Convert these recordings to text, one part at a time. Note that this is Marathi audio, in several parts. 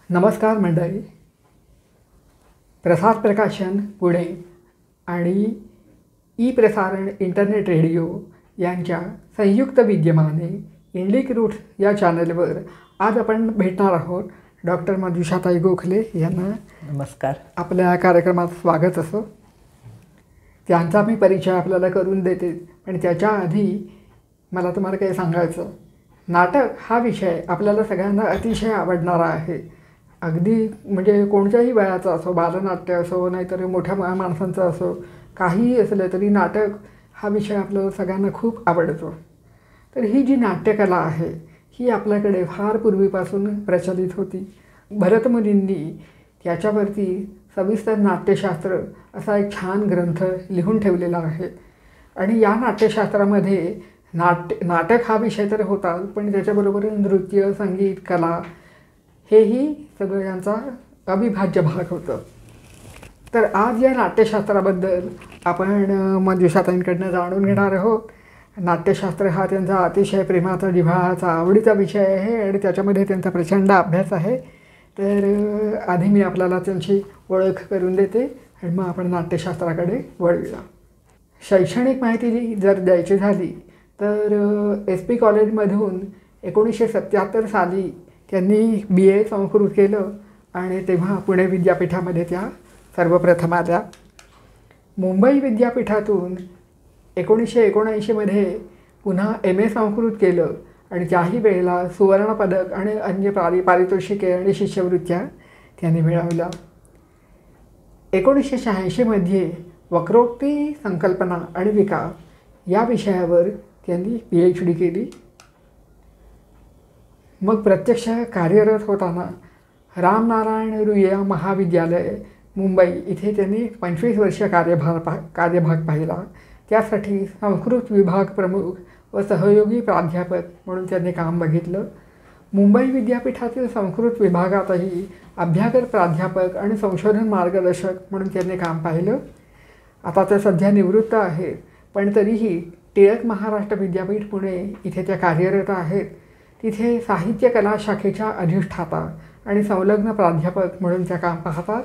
नमस्कार मंडळी. प्रसार प्रकाशन पुणे आणि ई प्रसारण इंटरनेट रेडिओ यांच्या संयुक्त विद्यमाने इंडिक रूट्स या चॅनलवर आज आपण भेटणार आहोत डॉक्टर मंजुषाताई गोखले यांना. नमस्कार. आपल्या कार्यक्रमात स्वागत असो. त्यांचा मी परिचय आपल्याला करून देते, पण त्याच्या आधी मला तुम्हाला काही सांगायचं. नाटक हा विषय आपल्याला सगळ्यांना अतिशय आवडणारा आहे. अगदी म्हणजे कोणत्याही वयाचा असो, बालनाट्य असो नाहीतर मोठ्या माणसांचं असो, काहीही असलं तरी नाटक हा विषय आपल्याला सगळ्यांना खूप आवडतो. तर ही जी नाट्यकला आहे ही आपल्याकडे फार पूर्वीपासून प्रचलित होती. भरतमुनींनी त्याच्यावरती सविस्तर नाट्यशास्त्र असा एक छान ग्रंथ लिहून ठेवलेला आहे. आणि या नाट्यशास्त्रामध्ये नाटक हा विषय तर होता, पण त्याच्याबरोबर नृत्य, संगीत, कला हेही सगळं यांचा अविभाज्य भाग होतं. तर आज या नाट्यशास्त्राबद्दल आपण मंजुषाताईंकडनं जाणून घेणार आहोत. नाट्यशास्त्र हा त्यांचा अतिशय प्रेमाचा, जिव्हाळ्याचा, आवडीचा विषय आहे आणि त्याच्यामध्ये त्यांचा प्रचंड अभ्यास आहे. तर आधी मी आपल्याला त्यांची ओळख करून देते आणि मग आपण नाट्यशास्त्राकडे वळूया. शैक्षणिक माहिती जर द्यायची झाली तर SP कॉलेजमधून 1977 साली त्यांनी BA संस्कृत केलं आणि तेव्हा पुणे विद्यापीठामध्ये त्या सर्वप्रथम आल्या. मुंबई विद्यापीठातून 1979मध्ये पुन्हा MA संस्कृत केलं आणि त्याही वेळेला सुवर्णपदक आणि अन्य पारितोषिके आणि शिष्यवृत्त्या त्यांनी मिळवल्या. 1986मध्ये वक्रोक्ती, संकल्पना आणि विकास या विषयावर त्यांनी PhD केली. मग प्रत्यक्ष कार्यरत होताना रामनारायण रुईया महाविद्यालय मुंबई इथे त्यांनी 25 वर्ष कार्यभाग पाहिला. त्यासाठी संस्कृत विभाग प्रमुख व सहयोगी प्राध्यापक म्हणून त्यांनी काम बघितलं. मुंबई विद्यापीठातील संस्कृत विभागातही अभ्यागत प्राध्यापक आणि संशोधन मार्गदर्शक म्हणून त्यांनी काम पाहिलं. आता ते सध्या निवृत्त आहेत, पण तरीही टिळक महाराष्ट्र विद्यापीठ पुणे इथे त्या कार्यरत आहेत. तिथे साहित्य कला शाखेच्या अधिष्ठाता आणि संलग्न प्राध्यापक म्हणून त्या काम पाहतात.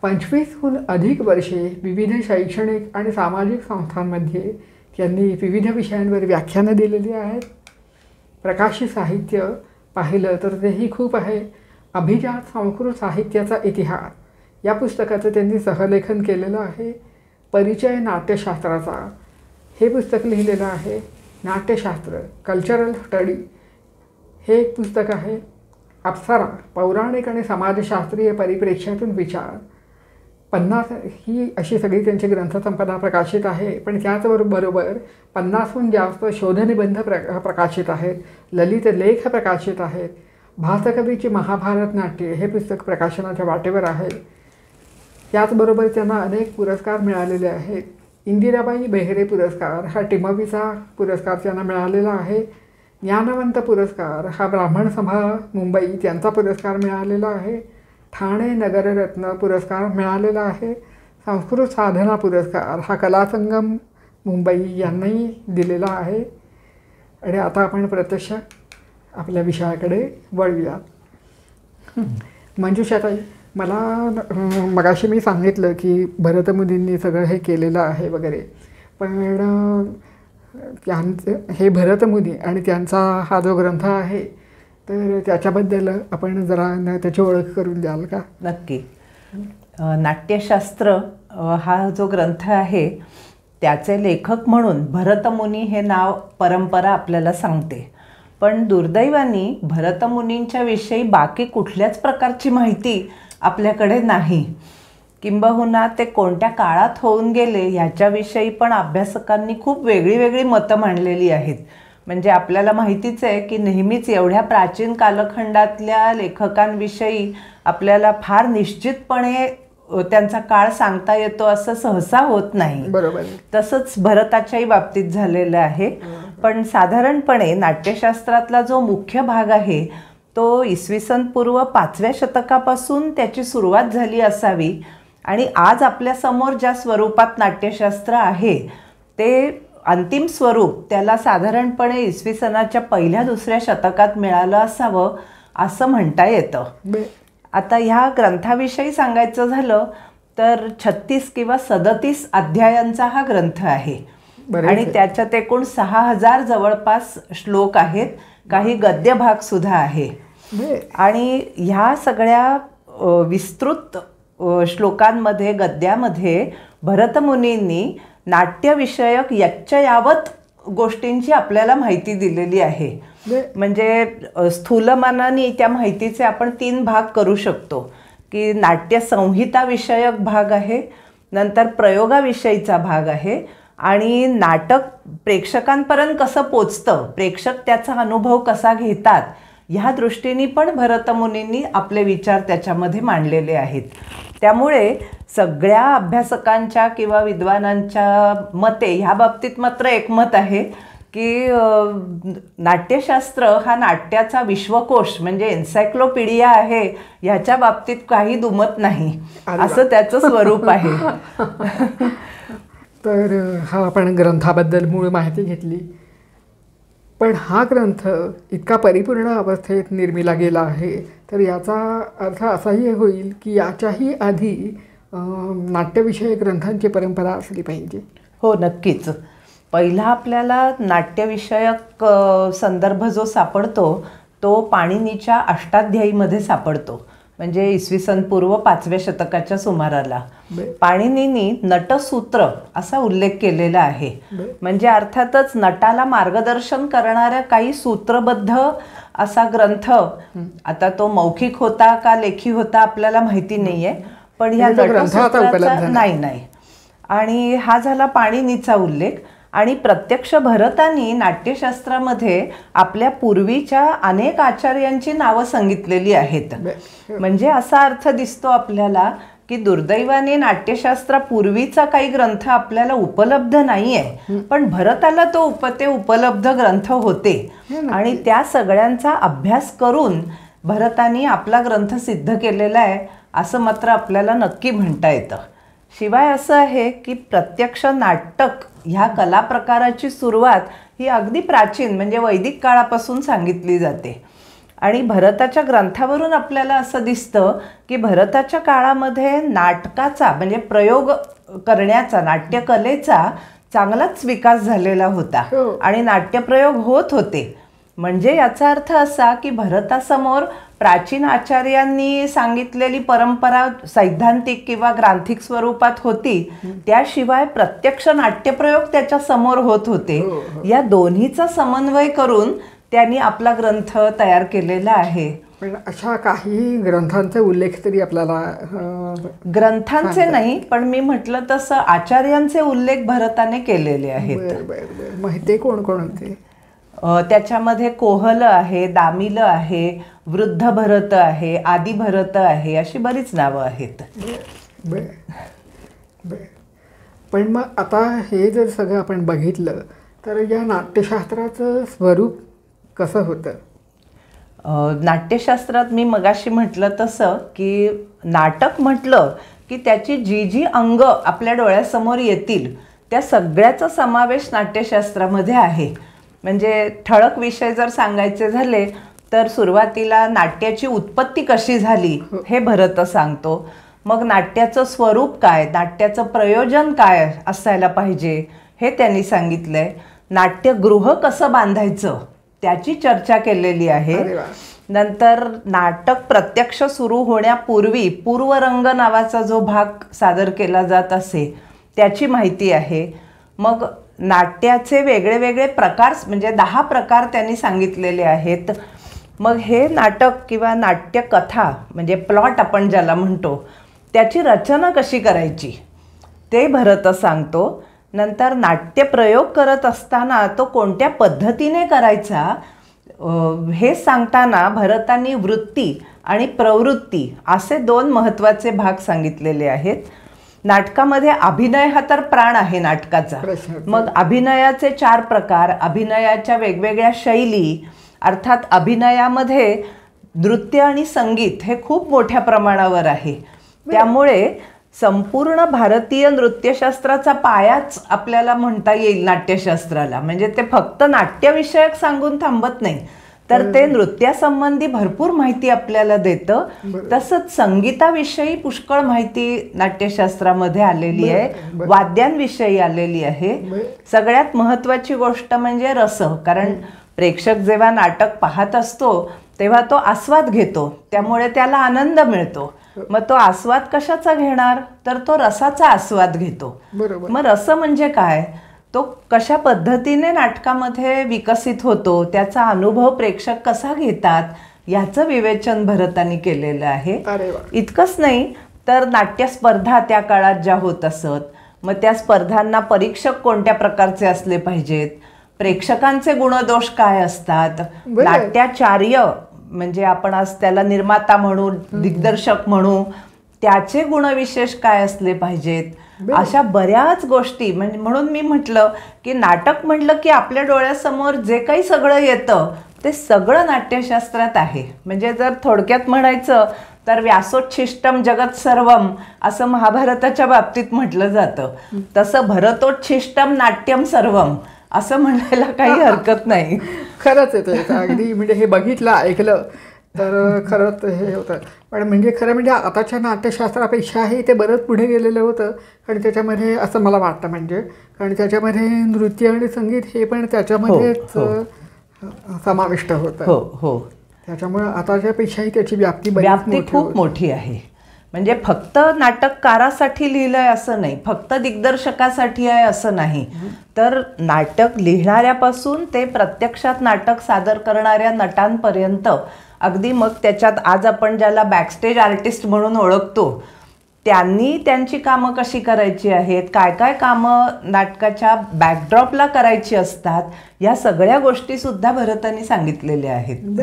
25हून अधिक वर्षे विविध शैक्षणिक आणि सामाजिक संस्थांमध्ये त्यांनी विविध विषयांवर व्याख्यानं दिलेली आहेत. प्रकाशित साहित्य पाहिलं तर तेही खूप आहे. अभिजात संस्कृत साहित्याचा इतिहास या पुस्तकाचं त्यांनी सहलेखन केलेलं आहे. परिचय नाट्यशास्त्राचा हे पुस्तक लिहिलेलं आहे. नाट्यशास्त्र कल्चरल स्टडी हे एक पुस्तक आहे. अप्सरा पौराणिक आणि समाजशास्त्रीय परिप्रेक्ष्यातून विचार 50 ही अशी सगळी त्यांची ग्रंथसंपदा प्रकाशित आहे. पण त्याचबरोबर 50हून जास्त शोधनिबंध प्रकाशित आहेत. ललित लेख प्रकाशित आहेत. भासकवीची महाभारत नाट्य हे पुस्तक प्रकाशनाच्या वाटेवर आहे. त्याचबरोबर त्यांना अनेक पुरस्कार मिळालेले आहेत. इंदिराबाई बेहरे पुरस्कार हा टिमवीचा पुरस्कार त्यांना मिळालेला आहे. ज्ञानवंत पुरस्कार हा ब्राह्मण सभा मुंबई त्यांचा पुरस्कार मिळालेला आहे. ठाणे नगररत्न पुरस्कार मिळालेला आहे. संस्कृत साधना पुरस्कार हा कलासंगम मुंबई यांनाही दिलेला आहे. आणि आता आपण प्रत्यक्ष आपल्या विषयाकडे वळूया. मंजुषाताई, मला मगाशी मी सांगितलं की भरतमुनींनी सगळं हे केलेलं आहे वगैरे, पण हे भरतमुनी आणि त्यांचा हा जो ग्रंथ आहे तर त्याच्याबद्दल आपण जरा त्याची ओळख करून द्याल का? नक्की. नाट्यशास्त्र हा जो ग्रंथ आहे त्याचे लेखक म्हणून भरतमुनी हे नाव परंपरा आपल्याला सांगते. पण दुर्दैवाने भरतमुनींच्या विषयी बाकी कुठल्याच प्रकारची माहिती आपल्याकडे नाही. किंबहुना ते कोणत्या काळात होऊन गेले ह्याच्याविषयी पण अभ्यासकांनी खूप वेगळी वेगळी मतं मांडलेली आहेत. म्हणजे आपल्याला माहितीच आहे की नेहमीच एवढ्या प्राचीन कालखंडातल्या लेखकांविषयी आपल्याला फार निश्चितपणे त्यांचा काळ सांगता येतो असं सहसा होत नाही. बरोबर. तसंच भरताच्याही बाबतीत झालेलं आहे. पण साधारणपणे नाट्यशास्त्रातला जो मुख्य भाग आहे तो इसवीसन पूर्व 5व्या शतकापासून त्याची सुरुवात झाली असावी. आणि आज आपल्यासमोर ज्या स्वरूपात नाट्यशास्त्र आहे ते अंतिम स्वरूप त्याला साधारणपणे इसवी सनाच्या 1-2 शतकात मिळालं असावं असं म्हणता येतं. आता ह्या ग्रंथाविषयी सांगायचं झालं तर 36 किंवा 37 अध्यायांचा हा ग्रंथ आहे आणि त्याच्यात एकूण 6000 जवळपास श्लोक आहेत, काही गद्यभाग सुद्धा आहे. आणि ह्या सगळ्या विस्तृत श्लोकांमध्ये, गद्यामध्ये भरतमुनींनी नाट्यविषयक यच्चयावत गोष्टींची आपल्याला माहिती दिलेली आहे. म्हणजे स्थूलमानाने त्या माहितीचे आपण 3 भाग करू शकतो की नाट्य संहिता विषयक भाग आहे, नंतर प्रयोगाविषयीचा भाग आहे आणि नाटक प्रेक्षकांपर्यंत कसं पोचतं, प्रेक्षक त्याचा अनुभव कसा घेतात, ह्या दृष्टीने पण भरतमुनींनी आपले विचार त्याच्यामध्ये मांडलेले आहेत. त्यामुळे सगळ्या अभ्यासकांच्या किंवा विद्वानांच्या मते ह्या बाबतीत मात्र एकमत आहे की नाट्यशास्त्र हा नाट्याचा विश्वकोश म्हणजे एन्सायक्लोपीडिया आहे, ह्याच्या बाबतीत काही दुमत नाही, असं त्याचं स्वरूप आहे. तर हा आपण ग्रंथाबद्दल मूळ माहिती घेतली, पण हा ग्रंथ इतका परिपूर्ण अवस्थेत निर्मिला गेला आहे तर याचा अर्थ असाही होईल की याच्याही आधी नाट्यविषयक ग्रंथांची परंपरा असली पाहिजे. हो, नक्कीच. पहिला आपल्याला नाट्यविषयक संदर्भ जो सापडतो तो पाणिनीच्या अष्टाध्यायीमध्ये सापडतो, म्हणजे इसवी सन पूर्व 5व्या शतकाच्या सुमाराला. पाणिनींनी नटसूत्र असा उल्लेख केलेला आहे, म्हणजे अर्थातच नटाला मार्गदर्शन करणाऱ्या काही सूत्रबद्ध असा ग्रंथ. आता तो मौखिक होता का लेखी होता आपल्याला माहिती नाहीये, पण ह्या नटसूत्राचा नाही. आणि हा झाला पाणिनीचा उल्लेख. आणि प्रत्यक्ष भरतांनी नाट्यशास्त्रामध्ये आपल्या पूर्वीच्या अनेक आचार्यांची नावं सांगितलेली आहेत. म्हणजे असा अर्थ दिसतो आपल्याला की दुर्दैवाने नाट्यशास्त्रापूर्वीचा काही ग्रंथ आपल्याला उपलब्ध नाही आहे, पण भरताला ते उपलब्ध ग्रंथ होते आणि त्या सगळ्यांचा अभ्यास करून भरतांनी आपला ग्रंथ सिद्ध केलेला आहे असं मात्र आपल्याला नक्की म्हणता येतं. शिवाय असं आहे की प्रत्यक्ष नाटक ह्या कला प्रकाराची सुरुवात ही अगदी प्राचीन म्हणजे वैदिक काळापासून सांगितली जाते. आणि भरताच्या ग्रंथावरून आपल्याला असं दिसतं की भरताच्या काळामध्ये नाटकाचा म्हणजे प्रयोग करण्याचा, नाट्यकलेचा चांगलाच विकास झालेला होता आणि नाट्यप्रयोग होत होते. म्हणजे याचा अर्थ असा की भरतासमोर प्राचीन आचार्यांनी सांगितलेली परंपरा सैद्धांतिक किंवा ग्रांथिक स्वरूपात होती, त्याशिवाय प्रत्यक्ष नाट्यप्रयोग त्याच्या समोर होत होते. या दोन्हीचा समन्वय करून त्यांनी आपला ग्रंथ तयार केलेला आहे. पण अशा काही ग्रंथांचे उल्लेख तरी आपल्याला ग्रंथांचे नाही, पण मी म्हटलं तसं आचार्यांचे उल्लेख भरताने केलेले आहेत. माहिती कोण कोण होते त्याच्यामध्ये? कोहल आहे, दामिल आहे, वृद्ध भरत आहे, आदि भरत आहे, अशी बरीच नावं आहेत. पण मग आता हे जर सगळं आपण बघितलं तर या नाट्यशास्त्राचं स्वरूप कसं होतं? नाट्यशास्त्रात मी मगाशी म्हटलं तसं की नाटक म्हटलं की त्याची जी अंग आपल्या डोळ्यासमोर येतील त्या सगळ्याचा समावेश नाट्यशास्त्रामध्ये आहे. म्हणजे ठळक विषय जर सांगायचे झाले तर सुरुवातीला नाट्याची उत्पत्ती कशी झाली हे भरत सांगतो. मग नाट्याचं स्वरूप काय, नाट्याचं प्रयोजन काय असायला पाहिजे हे त्यांनी सांगितलंय. नाट्यगृह कसं बांधायचं त्याची चर्चा केलेली आहे. नंतर नाटक प्रत्यक्ष सुरू होण्यापूर्वी पूर्वरंग नावाचा जो भाग सादर केला जात असे त्याची माहिती आहे. मग नाट्याचे वेगळे वेगळे प्रकार म्हणजे 10 प्रकार त्यांनी सांगितलेले आहेत. मग हे नाटक किंवा नाट्यकथा म्हणजे प्लॉट आपण ज्याला म्हणतो त्याची रचना कशी करायची ते भरत सांगतो. नंतर नाट्यप्रयोग करत असताना तो कोणत्या पद्धतीने करायचा हे सांगताना भरतांनी वृत्ती आणि प्रवृत्ती असे 2 महत्त्वाचे भाग सांगितलेले आहेत. नाटकामध्ये अभिनय हा तर प्राण आहे नाटकाचा. मग अभिनयाचे 4 प्रकार, अभिनयाच्या वेगवेगळ्या शैली, अर्थात अभिनयामध्ये नृत्य आणि संगीत हे खूप मोठ्या प्रमाणावर आहे. त्यामुळे संपूर्ण भारतीय नृत्यशास्त्राचा पायाच आपल्याला म्हणता येईल नाट्यशास्त्राला. म्हणजे ते फक्त नाट्यविषयक सांगून थांबत नाही, तर ते नृत्यासंबंधी भरपूर माहिती आपल्याला देतं. तसंच संगीताविषयी पुष्कळ माहिती नाट्यशास्त्रामध्ये आलेली आहे, वाद्यांविषयी आलेली आहे. सगळ्यात महत्त्वाची गोष्ट म्हणजे रस. कारण प्रेक्षक जेव्हा नाटक पाहत असतो तेव्हा तो आस्वाद घेतो, त्यामुळे त्याला आनंद मिळतो. मग तो आस्वाद कशाचा घेणार, तर तो रसाचा आस्वाद घेतो. मग रस म्हणजे काय, तो कशा पद्धतीने नाटकामध्ये विकसित होतो, त्याचा अनुभव प्रेक्षक कसा घेतात याचं विवेचन भरतानी केलेलं आहे. इतकंच नाही तर नाट्यस्पर्धा त्या काळात ज्या होत असत, मग त्या स्पर्धांना परीक्षक कोणत्या प्रकारचे असले पाहिजेत, प्रेक्षकांचे गुणदोष काय असतात, नाट्याचार्य म्हणजे आपण आज त्याला निर्माता म्हणू, दिग्दर्शक म्हणू, त्याचे गुणविशेष काय असले पाहिजेत, अशा बऱ्याच गोष्टी. म्हणजे म्हणून मी म्हटलं की नाटक म्हटलं की आपल्या डोळ्यासमोर जे काही सगळं येतं ते सगळं नाट्यशास्त्रात आहे. म्हणजे जर थोडक्यात म्हणायचं तर व्यासोच्छिष्टम जगत सर्वम असं महाभारताच्या बाबतीत म्हटलं जातं, तसं भरतोच्छिष्टम नाट्यम सर्वम असं म्हणायला काही हरकत नाही. खरंच येतं अगदी. म्हणजे हे बघितलं ऐकलं तर खरंच हे होतं. पण म्हणजे खरं म्हणजे आताच्या नाट्यशास्त्रापेक्षाही ते बरंच पुढे गेलेलं होतं. कारण त्याच्यामध्ये असं मला वाटतं, म्हणजे कारण त्याच्यामध्ये नृत्य आणि संगीत हे पण त्याच्यामध्येच समाविष्ट होतं. त्याच्यामुळे आताच्यापेक्षाही त्याची व्याप्ती खूप मोठी आहे. म्हणजे फक्त नाटककारासाठी लिहिलं आहे असं नाही, फक्त दिग्दर्शकासाठी आहे असं नाही, तर नाटक लिहिणाऱ्यापासून ते प्रत्यक्षात नाटक सादर करणाऱ्या नटांपर्यंत, अगदी मग त्याच्यात आज आपण ज्याला बॅकस्टेज आर्टिस्ट म्हणून ओळखतो त्यांनी त्यांची कामं कशी करायची आहेत, काय काय कामं नाटकाच्या बॅकड्रॉपला करायची असतात, या सगळ्या गोष्टीसुद्धा भरतानी सांगितलेल्या आहेत.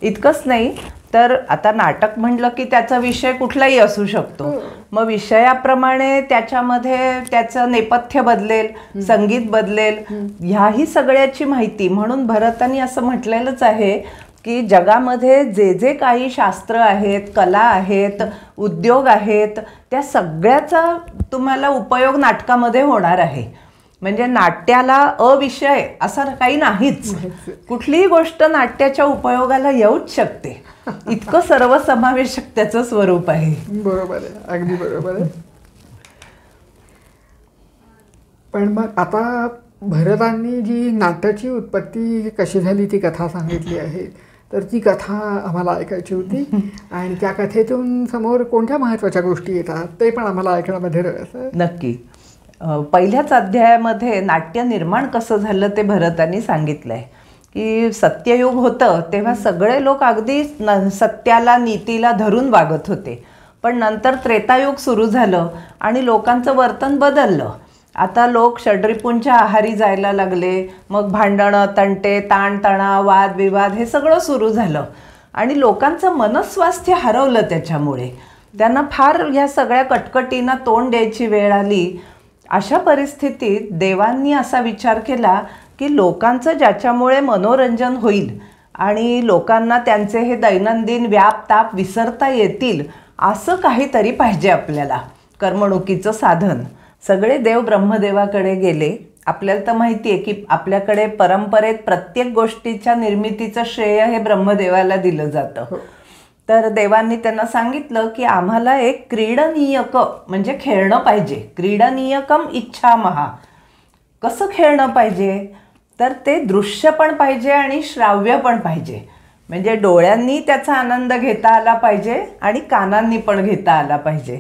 इतकंच नाही तर आता नाटक म्हटलं की त्याचा विषय कुठलाही असू शकतो. मग विषयाप्रमाणे त्याच्यामध्ये त्याचं नेपथ्य बदलेल, संगीत बदलेल, ह्याही सगळ्याची माहिती. म्हणून भरतानी असं म्हटलेलंच आहे की जगामध्ये जे जे काही शास्त्र आहेत, कला आहेत, उद्योग आहेत, त्या सगळ्याचा तुम्हाला उपयोग नाटकामध्ये होणार आहे. म्हणजे नाट्याला अविषय असं काही नाहीच. कुठलीही गोष्ट नाट्याच्या उपयोगाला येऊच शकते. इतकं सर्वसमावेशक त्याचं स्वरूप आहे. बरोबर आहे, अगदी बरोबर आहे. पण मग आता भरतांनी जी नाट्याची उत्पत्ती कशी झाली ती कथा सांगितली आहे, तर ती कथा आम्हाला ऐकायची होती. आणि त्या कथेतून समोर कोणत्या महत्त्वाच्या गोष्टी येतात ते पण आम्हाला ऐकण्यामध्ये रस आहे. नक्की. पहिल्याच अध्यायामध्ये नाट्य निर्माण कसं झालं ते भरतांनी सांगितलंय की सत्ययुग होतं तेव्हा सगळे लोक अगदी सत्याला, नीतीला धरून वागत होते. पण नंतर त्रेतायुग सुरू झालं आणि लोकांचं वर्तन बदललं. आता लोक षड्रिपूंच्या आहारी जायला लागले. मग भांडणं, तंटे, ताणतणाव, वादविवाद हे सगळं सुरू झालं आणि लोकांचं मनस्वास्थ्य हरवलं. त्याच्यामुळे त्यांना फार ह्या सगळ्या कटकटींना तोंड द्यायची वेळ आली. अशा परिस्थितीत देवांनी असा विचार केला की लोकांचं ज्याच्यामुळे मनोरंजन होईल आणि लोकांना त्यांचे हे दैनंदिन व्याप ताप विसरता येतील असं काहीतरी पाहिजे आपल्याला, करमणुकीचं साधन. सगळे देव ब्रह्मदेवाकडे गेले. आपल्याला तर माहिती आहे की आपल्याकडे परंपरेत प्रत्येक गोष्टीच्या निर्मितीचं श्रेय हे ब्रह्मदेवाला दिलं जातं. तर देवांनी त्यांना सांगितलं की आम्हाला एक क्रीडनीयक म्हणजे खेळणं पाहिजे. क्रीडनीयकम इच्छामहा. कसं खेळणं पाहिजे, तर ते दृश्य पण पाहिजे आणि श्राव्य पण पाहिजे. म्हणजे डोळ्यांनी त्याचा आनंद घेता आला पाहिजे आणि कानांनी पण घेता आला पाहिजे.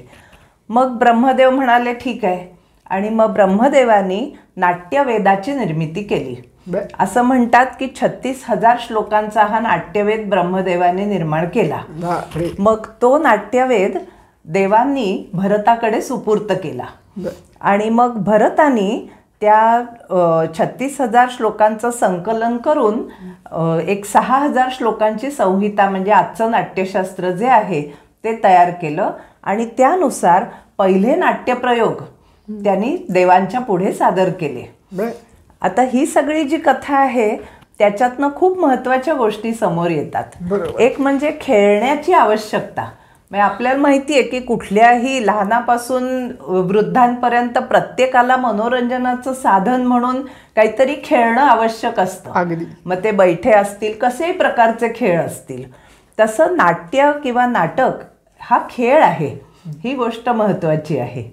मग ब्रह्मदेव म्हणाले ठीक आहे. आणि मग ब्रह्मदेवानी नाट्यवेदाची निर्मिती केली. असं म्हणतात की 36,000 श्लोकांचा हा नाट्यवेद ब्रह्मदेवाने निर्माण केला. मग तो नाट्यवेद देवांनी भरताकडे सुपूर्त केला. आणि मग भरतानी त्या 36,000 श्लोकांचं संकलन करून एक 6,000 श्लोकांची संहिता म्हणजे आजचं नाट्यशास्त्र जे आहे ते तयार केलं. आणि त्यानुसार पहिले नाट्यप्रयोग त्यांनी देवांच्या पुढे सादर केले. आता ही सगळी जी कथा आहे त्याच्यातनं खूप महत्त्वाच्या गोष्टी समोर येतात. एक म्हणजे खेळण्याची आवश्यकता. म्हणजे आपल्याला माहिती आहे की कुठल्याही लहानापासून वृद्धांपर्यंत प्रत्येकाला मनोरंजनाचं साधन म्हणून काहीतरी खेळणं आवश्यक असतं. अगदी. मग ते बैठे असतील, कसेही प्रकारचे खेळ असतील. तसं नाट्य किंवा नाटक हा खेळ आहे, ही गोष्ट महत्त्वाची आहे.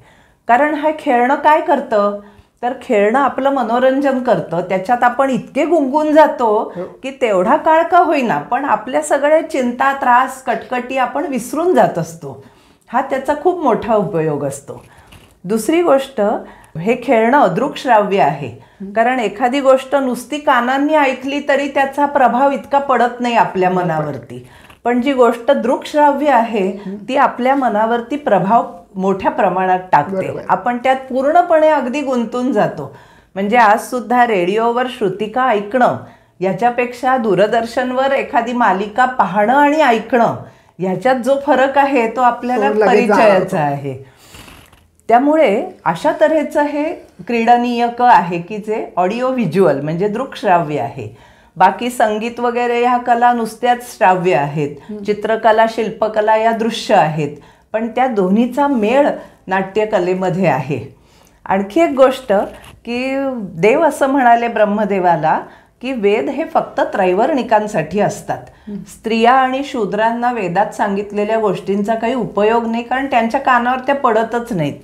कारण हा खेळणं काय करतं, तर खेळणं आपलं मनोरंजन करतं. त्याच्यात आपण इतके गुंगून जातो की तेवढा काळ का होईना पण आपल्या सगळ्या चिंता, त्रास, कटकटी आपण विसरून जात असतो. हा त्याचा खूप मोठा उपयोग असतो. दुसरी गोष्ट, हे खेळणं अदृक्श्राव्य आहे. कारण एखादी गोष्ट नुसती कानांनी ऐकली तरी त्याचा प्रभाव इतका पडत नाही आपल्या मनावरती. पण जी गोष्ट दृक्श्राव्य आहे ती आपल्या मनावरती प्रभाव मोठ्या प्रमाणात टाकते. आपण त्यात पूर्णपणे अगदी गुंतून जातो. म्हणजे आज सुद्धा रेडिओवर श्रुतिका ऐकणं याच्यापेक्षा दूरदर्शनवर एखादी मालिका पाहणं आणि ऐकणं ह्याच्यात जो फरक आहे तो आपल्याला परिचयाचा आहे. त्यामुळे अशा तऱ्हेचं हे क्रीडनीयक आहे की जे ऑडिओ व्हिज्युअल म्हणजे दृकश्राव्य आहे. बाकी संगीत वगैरे ह्या कला नुसत्याच श्राव्य आहेत. चित्रकला, शिल्पकला या दृश्य आहेत. पण त्या दोन्हीचा मेळ नाट्यकलेमध्ये आहे. आणखी एक गोष्ट की देव असं म्हणाले ब्रह्मदेवाला की वेद हे फक्त त्रैवर्णिकांसाठी असतात. स्त्रिया आणि शूद्रांना वेदात सांगितलेल्या गोष्टींचा काही उपयोग नाही, कारण त्यांच्या कानावर त्या पडतच नाहीत.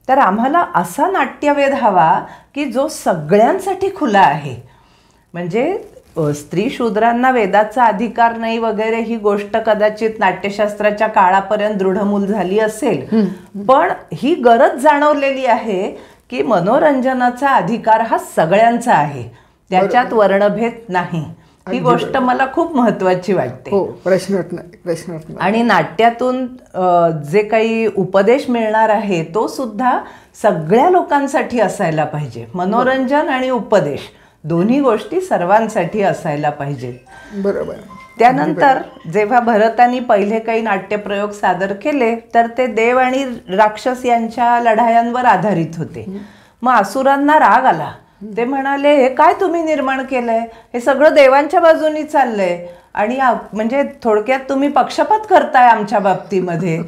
तर आम्हाला असा नाट्यवेद हवा की जो सगळ्यांसाठी खुला आहे. म्हणजे स्त्री शूद्रांना वेदाचा अधिकार नाही वगैरे ही गोष्ट कदाचित नाट्यशास्त्राच्या काळापर्यंत दृढमूल झाली असेल, पण ही गरज जाणवलेली आहे की मनोरंजनाचा अधिकार हा सगळ्यांचा आहे, त्याच्यात वर्णभेद नाही. ही गोष्ट मला खूप महत्वाची वाटते. प्रश्नच नाही. आणि नाट्यातून जे काही उपदेश मिळणार आहे तो सुद्धा सगळ्या लोकांसाठी असायला पाहिजे. मनोरंजन आणि उपदेश दोन्ही गोष्टी सर्वांसाठी असायला पाहिजेत. बरोबर. त्यानंतर जेव्हा भरतानी पहिले काही नाट्यप्रयोग सादर केले तर ते देव आणि राक्षस यांच्या लढायांवर आधारित होते. मग असुरांना राग आला. ते म्हणाले, हे काय तुम्ही निर्माण केलंय, हे सगळं देवांच्या बाजूनी चाललंय आणि म्हणजे थोडक्यात तुम्ही पक्षपात करताय आमच्या बाबतीमध्ये.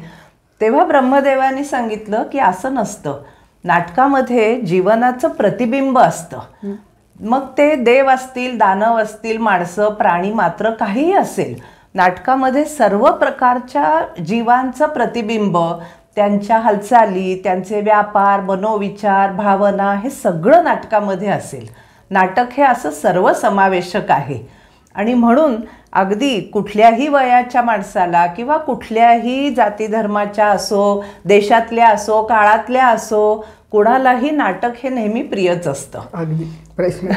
तेव्हा ब्रह्मदेवानी सांगितलं की असं नसतं. नाटकामध्ये जीवनाचं प्रतिबिंब असतं. मग ते देव असतील, दानव असतील, माणसं, प्राणी, मात्र काहीही असेल, नाटकामध्ये सर्व प्रकारच्या जीवांचं प्रतिबिंब, त्यांच्या हालचाली, त्यांचे व्यापार, मनोविचार, भावना हे सगळं नाटकामध्ये असेल. नाटक हे असं सर्वसमावेशक आहे. आणि म्हणून अगदी कुठल्याही वयाच्या माणसाला किंवा कुठल्याही जाती धर्माच्या असो, देशातल्या असो, काळातल्या असो, कोणालाही नाटक हे नेहमी प्रियच असतं. अगदी प्रश्न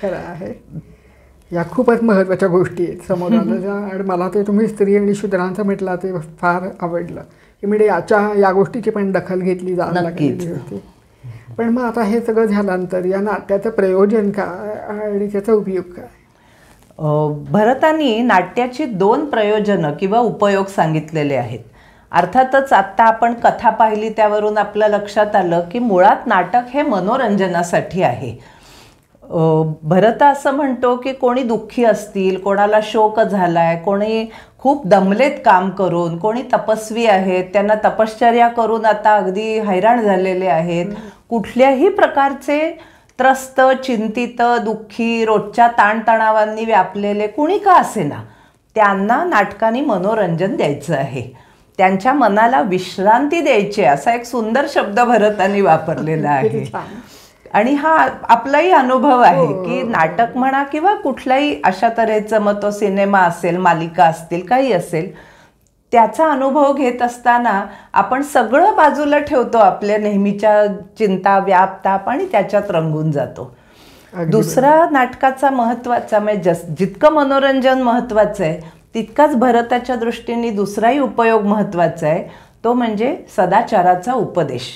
खरं आहे. या खूपच महत्त्वाच्या गोष्टी आहेत समोर आल्या. आणि मला ते तुम्ही स्त्री आणि शूद्रांचं म्हटलं ते फार आवडलं की म्हणजे या गोष्टीची पण दखल घेतली जायला लागलेली होती. पण मग आता हे सगळं झाल्यानंतर या नाट्याचं प्रयोजन काय आणि त्याचा उपयोग काय? भरतानी नाट्याची 2 प्रयोजनं किंवा उपयोग सांगितलेले आहेत. अर्थातच आत्ता आपण कथा पाहिली त्यावरून आपल्या लक्षात आलं की मुळात नाटक हे मनोरंजनासाठी आहे. भरत असं म्हणतो की कोणी दुःखी असतील, कोणाला शोक झालाय, कोणी खूप दमलेत काम करून, कोणी तपस्वी आहेत, त्यांना तपश्चर्या करून आता अगदी हैराण झालेले आहेत, कुठल्याही प्रकारचे त्रस्त, चिंतित, दुःखी, रोजच्या ताणतणावांनी व्यापलेले कुणी का असेना, त्यांना नाटकाने मनोरंजन द्यायचं आहे, त्यांच्या मनाला विश्रांती द्यायची, असा एक सुंदर शब्द भरतानी वापरलेला आहे. आणि हा आपलाही अनुभव आहे की नाटक म्हणा किंवा कुठलाही अशा तऱ्हेचं, मग तो सिनेमा असेल, मालिका असतील, काही असेल, त्याचा अनुभव घेत असताना आपण सगळं बाजूला ठेवतो, आपल्या नेहमीच्या चिंता, व्याप, ताप, आणि त्याच्यात रंगून जातो. दुसरा नाटकाचा महत्त्वाचा म्हणजे जितकं मनोरंजन महत्त्वाचं आहे तितकाच भरताच्या दृष्टीने दुसराही उपयोग महत्त्वाचा आहे, तो म्हणजे सदाचाराचा उपदेश.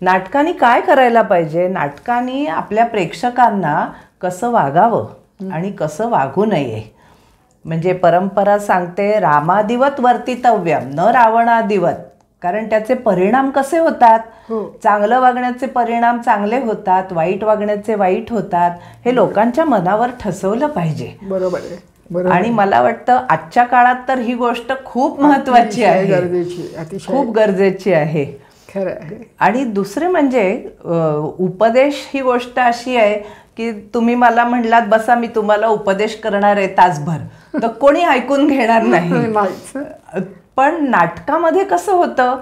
नाटकाने काय करायला पाहिजे, नाटकाने आपल्या प्रेक्षकांना कसं वागावं आणि कसं वागू नये. म्हणजे परंपरा सांगते, रामादिवत वर्तितव्यम न रावणादिवत. कारण त्याचे परिणाम कसे होतात, चांगलं वागण्याचे परिणाम चांगले होतात, वाईट वागण्याचे वाईट होतात, हे लोकांच्या मनावर ठसवलं पाहिजे. बरोबर आहे. बरोबर. आणि मला वाटतं आजच्या काळात तर ही गोष्ट खूप महत्वाची आहे, गरजेची, अतिशय खूप गरजेची आहे. खरं आहे. आणि दुसरे म्हणजे उपदेश ही गोष्ट अशी आहे की तुम्ही मला म्हणलात बसा मी तुम्हाला उपदेश करणार आहे तासभर, तर कोणी ऐकून घेणार नाही. नाहीच. पण नाटकामध्ये कसं होतं,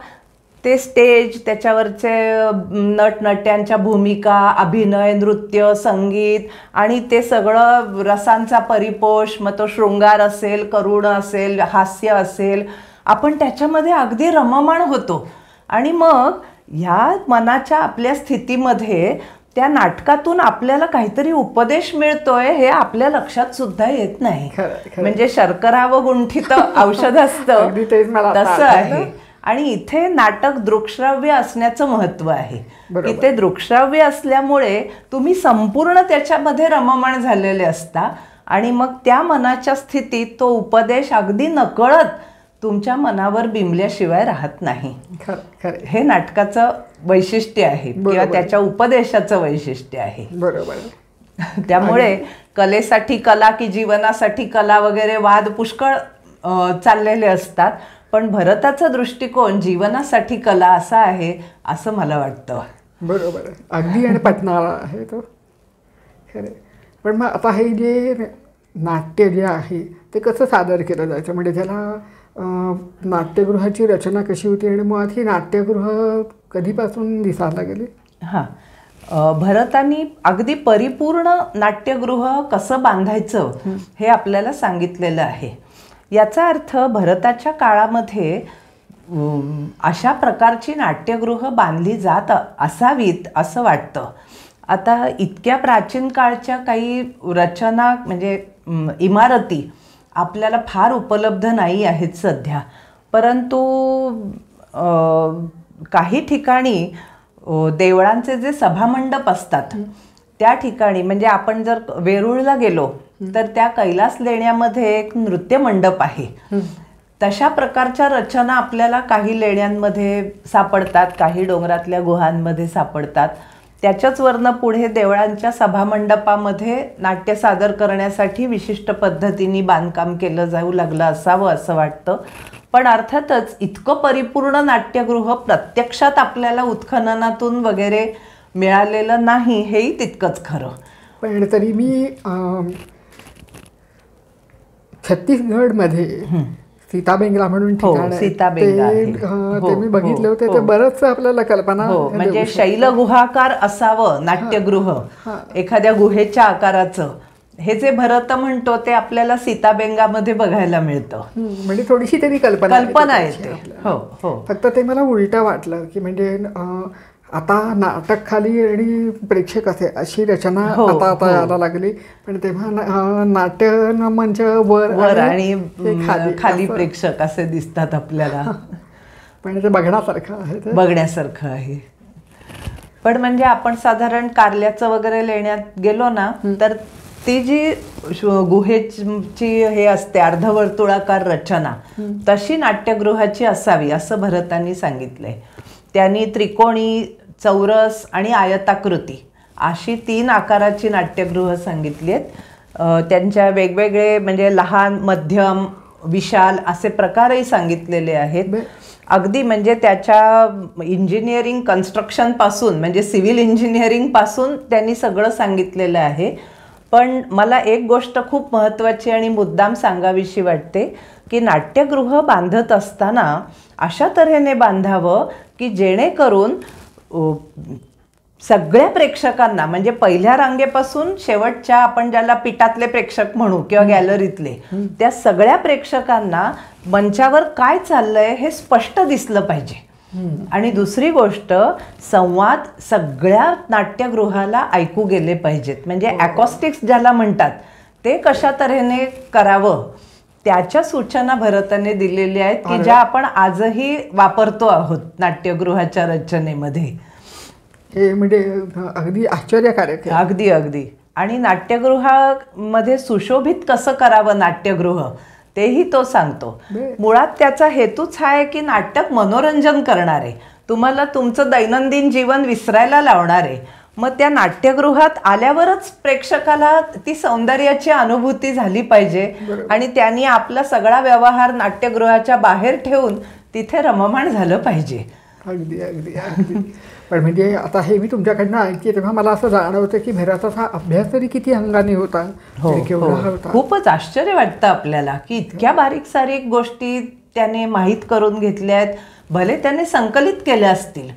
ते स्टेज, त्याच्यावरचे नटनट्यांच्या भूमिका, अभिनय, नृत्य, संगीत आणि ते सगळं रसांचा परिपोष, मग तो शृंगार असेल, करुण असेल, हास्य असेल, आपण त्याच्यामध्ये अगदी रममाण होतो. आणि मग ह्या मनाच्या आपल्या स्थितीमध्ये त्या नाटकातून आपल्याला काहीतरी उपदेश मिळतोय हे आपल्या लक्षात सुद्धा येत नाही. म्हणजे शर्करा व गुंठित औषध असतं तसं आहे. आणि इथे नाटक दृकश्राव्य असण्याचं महत्व आहे की ते दृकश्राव्य असल्यामुळे तुम्ही संपूर्ण त्याच्यामध्ये रममाण झालेले असता आणि मग त्या मनाच्या स्थितीत तो उपदेश अगदी नकळत तुमच्या मनावर बिंबल्याशिवाय राहत नाही. हे नाटकाचं वैशिष्ट्य आहे किंवा त्याच्या उपदेशाचं वैशिष्ट्य आहे. बरोबर. त्यामुळे कलेसाठी कला की जीवनासाठी कला वगैरे वाद पुष्कळ चाललेले असतात, पण भरताचा दृष्टिकोन जीवनासाठी कला असा आहे असं मला वाटतं. बरोबर, अगदी आणि पटणारा आहे तो. खरे. पण मग आता हे जे नाट्य जे आहे ते कसं सादर केलं जायचं, म्हणजे त्याला नाट्यगृहाची रचना कशी होती आणि मुळात ही नाट्यगृह कधीपासून दिसायला गेली? हां, भरतांनी अगदी परिपूर्ण नाट्यगृह कसं बांधायचं हे आपल्याला सांगितलेलं आहे. याचा अर्थ भरताच्या काळामध्ये अशा प्रकारची नाट्यगृह बांधली जात असावीत असं वाटतं. आता इतक्या प्राचीन काळच्या काही रचना म्हणजे इमारती आपल्याला फार उपलब्ध नाही आहेत सध्या, परंतु काही ठिकाणी देवळांचे जे सभामंडप असतात त्या ठिकाणी, म्हणजे आपण जर वेरूळला गेलो तर त्या कैलास लेण्यामध्ये एक नृत्य मंडप आहे. तशा प्रकारच्या रचना आपल्याला काही लेण्यांमध्ये सापडतात, काही डोंगरातल्या गुहांमध्ये सापडतात. त्याच्याच वरनं पुढे देवळांच्या सभामंडपामध्ये नाट्य सादर करण्यासाठी विशिष्ट पद्धतीने बांधकाम केलं जाऊ लागलं असावं असं वाटतं. पण अर्थातच इतकं परिपूर्ण नाट्यगृह प्रत्यक्षात आपल्याला उत्खननातून वगैरे मिळालेलं नाही हेही तितकंच खरं. पण तरी मी छत्तीसगडमध्ये सीताबेंगला म्हणून ठिकाण आहे, ते मी बघितले होते. तर बरंच आपल्याला कल्पना, म्हणजे शैलगुहाकार असावं नाट्यगृह, एखाद्या गुहेच्या आकाराचं, हे जे भरत म्हणतो ते आपल्याला सीताबेंगामध्ये बघायला मिळतं. म्हणजे थोडीशी तरी कल्पना येते. हो हो. फक्त ते मला उलटं वाटलं की म्हणजे आता नाटक खाली आणि प्रेक्षक असे अशी रचना आता यायला लागली, पण तेव्हा नाट्य मंच वर आणि खाली प्रेक्षक असे दिसतात आपल्याला. पण ते बघण्यासारखं आहे. पण म्हणजे आपण साधारण कारल्याचं वगैरे लेण्यात गेलो ना तर ती जी गुहेची हे असते अर्धवर्तुळाकार रचना, तशी नाट्यगृहाची असावी असं भरतांनी सांगितलंय. त्यांनी त्रिकोणी, चौरस आणि आयताकृती अशी 3 आकाराची नाट्यगृह सांगितली आहेत. त्यांच्या वेगवेगळे म्हणजे लहान, मध्यम, विशाल असे प्रकारही सांगितलेले आहेत. अगदी म्हणजे त्याच्या इंजिनिअरिंग कन्स्ट्रक्शनपासून म्हणजे सिव्हिल इंजिनिअरिंगपासून त्यांनी सगळं सांगितलेलं आहे. पण मला एक गोष्ट खूप महत्त्वाची आणि मुद्दाम सांगावीशी वाटते की नाट्यगृह बांधत असताना अशा तऱ्हेने बांधावं की जेणेकरून सगळ्या प्रेक्षकांना, म्हणजे पहिल्या रांगेपासून शेवटच्या आपण ज्याला पिटातले प्रेक्षक म्हणू किंवा गॅलरीतले, त्या सगळ्या प्रेक्षकांना मंचावर काय चाललंय हे स्पष्ट दिसलं पाहिजे. आणि दुसरी गोष्ट, संवाद सगळ्या नाट्यगृहाला ऐकू गेले पाहिजेत. म्हणजे ॲकॉस्टिक्स ज्याला म्हणतात ते कशा तऱ्हेने करावं त्याच्या सूचना भरताने दिलेल्या आहेत की ज्या आपण आजही वापरतो आहोत नाट्यगृहाच्या रचनेमध्ये. हे म्हणजे अगदी आश्चर्यकारक आहे. अगदी अगदी. आणि नाट्यगृहामध्ये सुशोभित कसं करावं नाट्यगृह तेही तो सांगतो. मुळात त्याचा हेतूच हा आहे की नाटक मनोरंजन करणार आहे, तुम्हाला तुमचं दैनंदिन जीवन विसरायला लावणार आहे. मग त्या नाट्यगृहात आल्यावरच प्रेक्षकाला ती सौंदर्याची अनुभूती झाली पाहिजे आणि त्यांनी आपला सगळा व्यवहार नाट्यगृहाच्या बाहेर ठेवून तिथे रममाण झालं पाहिजे. अगदी अगदी अगदी. पण म्हणजे आता हे मी तुमच्याकडनं ऐकते तेव्हा मला असं जाणवतं की भरताचा अभ्यास तरी किती अंगाने होता. केवढा होता. खूपच आश्चर्य वाटतं आपल्याला की इतक्या बारीक सारीक गोष्टी त्याने माहीत करून घेतल्या आहेत. भले त्याने संकलित केल्या असतील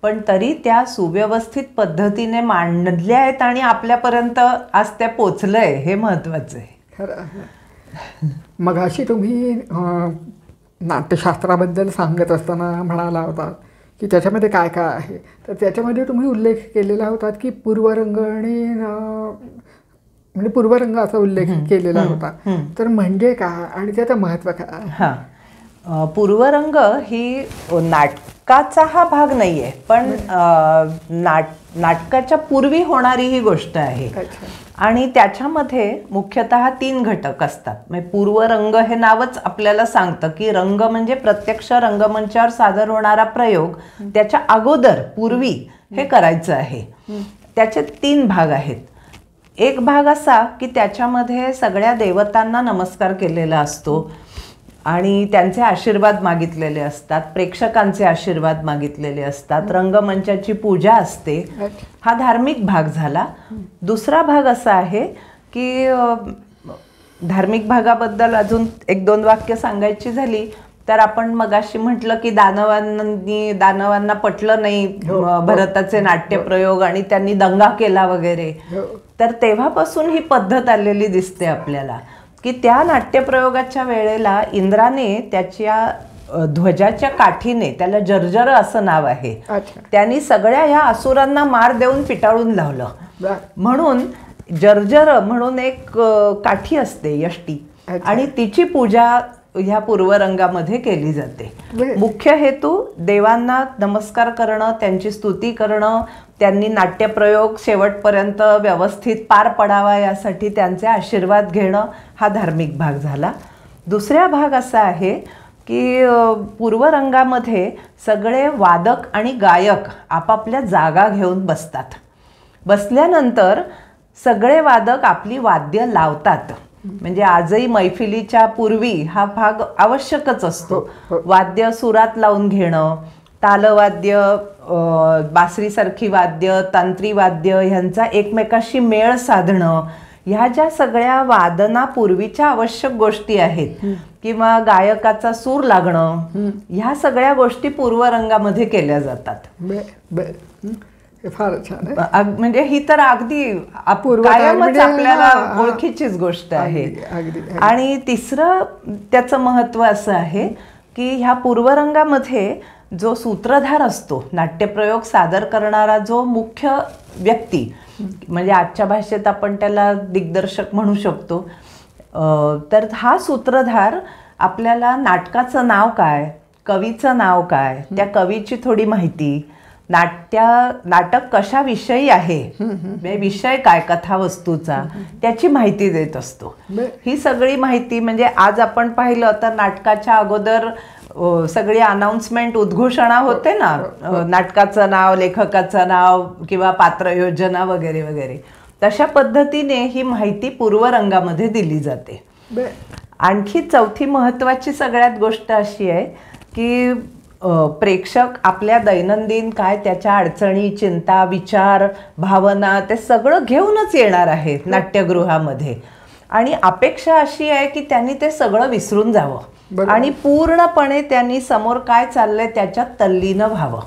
पण तरी त्या सुव्यवस्थित पद्धतीने मांडल्या आहेत आणि आपल्यापर्यंत आज त्या पोचलंय, हे महत्वाचं आहे. खरं. मग अशी तुम्ही नाट्यशास्त्राबद्दल सांगत असताना म्हणाला होता की त्याच्यामध्ये काय काय आहे, तर त्याच्यामध्ये तुम्ही उल्लेख केलेला होता की पूर्वरंग आणि म्हणजे पूर्वरंगाचा उल्लेख केलेला होता. तर म्हणजे काय आणि त्याचं महत्त्व काय? हां, पूर्वरंग ही नाटकाचा हा भाग नाही आहे पण नाटकाच्या पूर्वी होणारी ही गोष्ट आहे. आणि त्याच्यामध्ये मुख्यतः 3 घटक असतात. म्हणजे पूर्वरंग हे नावच आपल्याला सांगतं की रंग म्हणजे प्रत्यक्ष रंगमंचावर सादर होणारा प्रयोग, त्याच्या अगोदर पूर्वी हे करायचं आहे. त्याचे 3 भाग आहेत. एक भाग असा की त्याच्यामध्ये सगळ्या देवतांना नमस्कार केलेला असतो आणि त्यांचे आशीर्वाद मागितलेले असतात, प्रेक्षकांचे आशीर्वाद मागितलेले असतात, रंगमंचाची पूजा असते. हा धार्मिक भाग झाला. दुसरा भाग असा आहे की धार्मिक भागाबद्दल अजून 1-2 वाक्य सांगायची झाली तर आपण मगाशी म्हटलं की दानवांना पटलं नाही भरताचे नाट्यप्रयोग आणि त्यांनी दंगा केला वगैरे. तर तेव्हापासून ही पद्धत आलेली दिसते आपल्याला की त्या नाट्यप्रयोगाच्या वेळेला इंद्राने त्याच्या ध्वजाच्या काठीने, त्याला जर्जर असं नाव आहे, त्यांनी सगळ्या ह्या असुरांना मार देऊन पिटाळून लावलं. म्हणून जर्जर म्हणून एक काठी असते यष्टी आणि तिची पूजा ह्या पूर्वरंगामध्ये केली जाते. मुख्य हेतू देवांना नमस्कार करणं, त्यांची स्तुती करणं, त्यांनी नाट्यप्रयोग शेवटपर्यंत व्यवस्थित पार पडावा यासाठी त्यांचे आशीर्वाद घेणं, हा धार्मिक भाग झाला. दुसरा भाग असा आहे की पूर्वरंगामध्ये सगळे वादक आणि गायक आपापल्या जागा घेऊन बसतात. बसल्यानंतर सगळे वादक आपली वाद्य लावतात. म्हणजे आजही मैफिलीच्या पूर्वी हा भाग आवश्यकच असतो. वाद्य सुरात लावून घेणं, तालवाद्य, बासरीसारखी वाद्य, तांत्री वाद्य ह्यांचा एकमेकाशी मेळ साधणं, ह्या ज्या सगळ्या वादनापूर्वीच्या आवश्यक गोष्टी आहेत किंवा गायकाचा सूर लागणं, ह्या सगळ्या गोष्टी पूर्वरंगामध्ये केल्या जातात. फार छान. म्हणजे ही तर अगदी कायमच आपल्याला ओळखीचीच गोष्ट आहे. आणि तिसरं त्याचं महत्त्व असं आहे की ह्या पूर्वरंगामध्ये जो सूत्रधार असतो, नाट्यप्रयोग सादर करणारा जो मुख्य व्यक्ती, म्हणजे आजच्या भाषेत आपण त्याला दिग्दर्शक म्हणू शकतो, तर हा सूत्रधार आपल्याला नाटकाचं नाव काय, कवीचं नाव काय, त्या कवीची थोडी माहिती, नाटक कशाविषयी आहे, विषय काय कथावस्तूचा, त्याची माहिती देत असतो. ही सगळी माहिती म्हणजे आज आपण पाहिलं तर नाटकाच्या अगोदर सगळी अनाउन्समेंट, उद्घोषणा होते ना, नाटकाचं नाव, लेखकाचं नाव किंवा पात्रयोजना वगैरे वगैरे, तशा पद्धतीने ही माहिती पूर्वरंगामध्ये दिली जाते. आणखी चौथी महत्त्वाची सगळ्यात गोष्ट अशी आहे की प्रेक्षक आपल्या दैनंदिन काय त्याच्या अडचणी, चिंता, विचार, भावना ते सगळं घेऊनच येणार आहे नाट्यगृहामध्ये. आणि अपेक्षा अशी आहे की त्यांनी ते सगळं विसरून जावं आणि पूर्णपणे त्यांनी समोर काय चाललंय त्याच्यात तल्लीन व्हावं.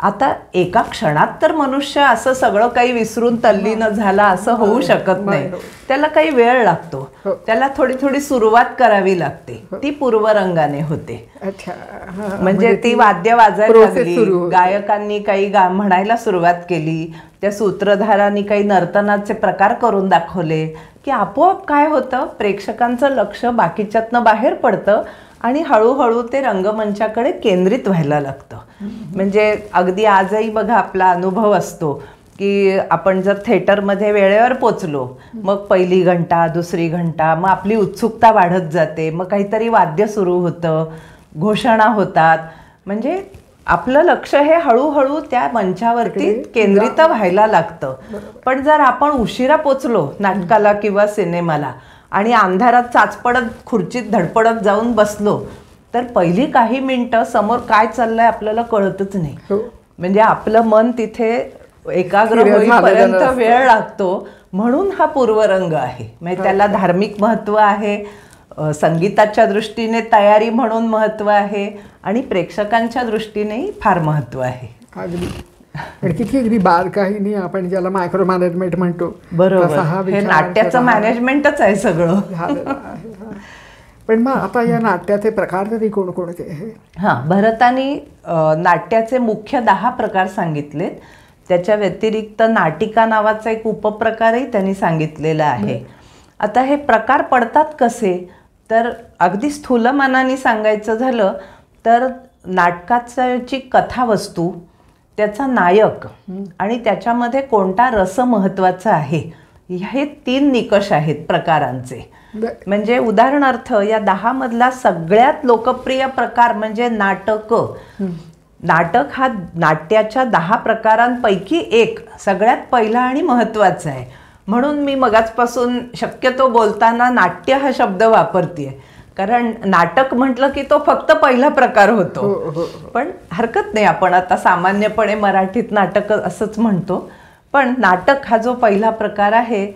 आता एका क्षणात तर मनुष्य असं सगळं काही विसरून तल्लीन झाला असं होऊ शकत नाही. त्याला काही वेळ लागतो, त्याला थोडी थोडी सुरुवात करावी लागते. ती पूर्वरंगाने होते. म्हणजे ती वाद्य वाजायला लागली, गायकांनी काही म्हणायला सुरुवात केली, त्या सूत्रधारांनी काही नर्तनाचे प्रकार करून दाखवले की आपोआप काय होतं, प्रेक्षकांचं लक्ष बाकीच्यातनं बाहेर पडतं आणि हळूहळू ते रंगमंचाकडे केंद्रित व्हायला लागतं. म्हणजे अगदी आजही बघा आपला अनुभव असतो की आपण जर थिएटरमध्ये वेळेवर पोचलो, मग पहिली घंटा, दुसरी घंटा, मग आपली उत्सुकता वाढत जाते, मग काहीतरी वाद्य सुरू होतं, घोषणा होतात. म्हणजे आपलं लक्ष हे हळूहळू त्या मंचावरती केंद्रित व्हायला लागतं. पण जर आपण उशिरा पोचलो नाटकाला किंवा सिनेमाला आणि अंधारात चाचपडत खुर्चीत धडपडत जाऊन बसलो तर पहिली काही मिनिटं समोर काय चाललंय आपल्याला कळतच नाही. म्हणजे आपलं मन तिथे एकाग्र होईपर्यंत वेळ लागतो. म्हणून हा पूर्वरंग आहे. म्हणजे त्याला धार्मिक महत्त्व आहे, संगीताच्या दृष्टीने तयारी म्हणून महत्त्व आहे आणि प्रेक्षकांच्या दृष्टीनेही फार महत्त्व आहे. अगदी. आणि किती अगदी बारकाईने आपण ज्याला मायक्रो मॅनेजमेंट म्हणतो. बरोबर, हे नाट्याचं मॅनेजमेंटच आहे सगळं. पण मग आता या नाट्याचे प्रकार तरी कोणकोणते आहे? हां, भरतानी नाट्याचे मुख्य 10 प्रकार सांगितलेत. त्याच्या व्यतिरिक्त नाटिका नावाचा एक उपप्रकारही त्यांनी सांगितलेला आहे. आता हे प्रकार पडतात कसे, तर अगदी स्थूलमानाने सांगायचं झालं तर नाटकाची कथावस्तू, त्याचा नायक आणि त्याच्यामध्ये कोणता रस महत्त्वाचा आहे, हे 3 निकष आहेत प्रकारांचे. म्हणजे उदाहरणार्थ या 10 मधला सगळ्यात लोकप्रिय प्रकार म्हणजे नाटक. नाटक हा नाट्याच्या 10 प्रकारांपैकी एक सगळ्यात पहिला आणि महत्त्वाचा आहे. म्हणून मी मगाचपासून शक्यतो बोलताना नाट्य हा शब्द वापरतेय, कारण नाटक म्हटलं की तो फक्त पहिला प्रकार होतो. पण हरकत नाही, आपण आता सामान्यपणे मराठीत नाटक असंच म्हणतो. पण नाटक हा जो पहिला प्रकार आहे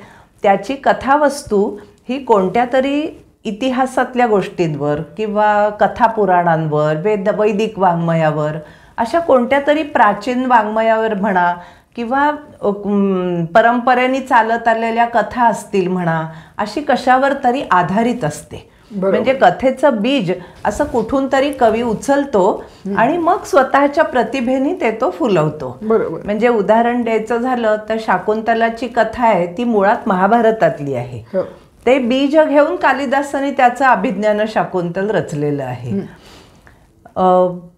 त्याची कथावस्तू ही कोणत्या तरी इतिहासातल्या गोष्टींवर किंवा कथापुराणांवर, वैदिक वाङ्मयावर, अशा कोणत्या तरी प्राचीन वाङ्मयावर म्हणा किंवा परंपरेने चालत आलेल्या कथा असतील म्हणा, अशी कशावर तरी आधारित असते. म्हणजे कथेचं बीज असं कुठून तरी कवी उचलतो आणि मग स्वतःच्या प्रतिभेने ते तो फुलवतो. म्हणजे उदाहरण द्यायचं झालं तर शाकुंतलाची कथा आहे ती मुळात महाभारतातली आहे. ते बीज घेऊन कालिदासाने त्याचं अभिज्ञान शाकुंतल रचलेलं आहे.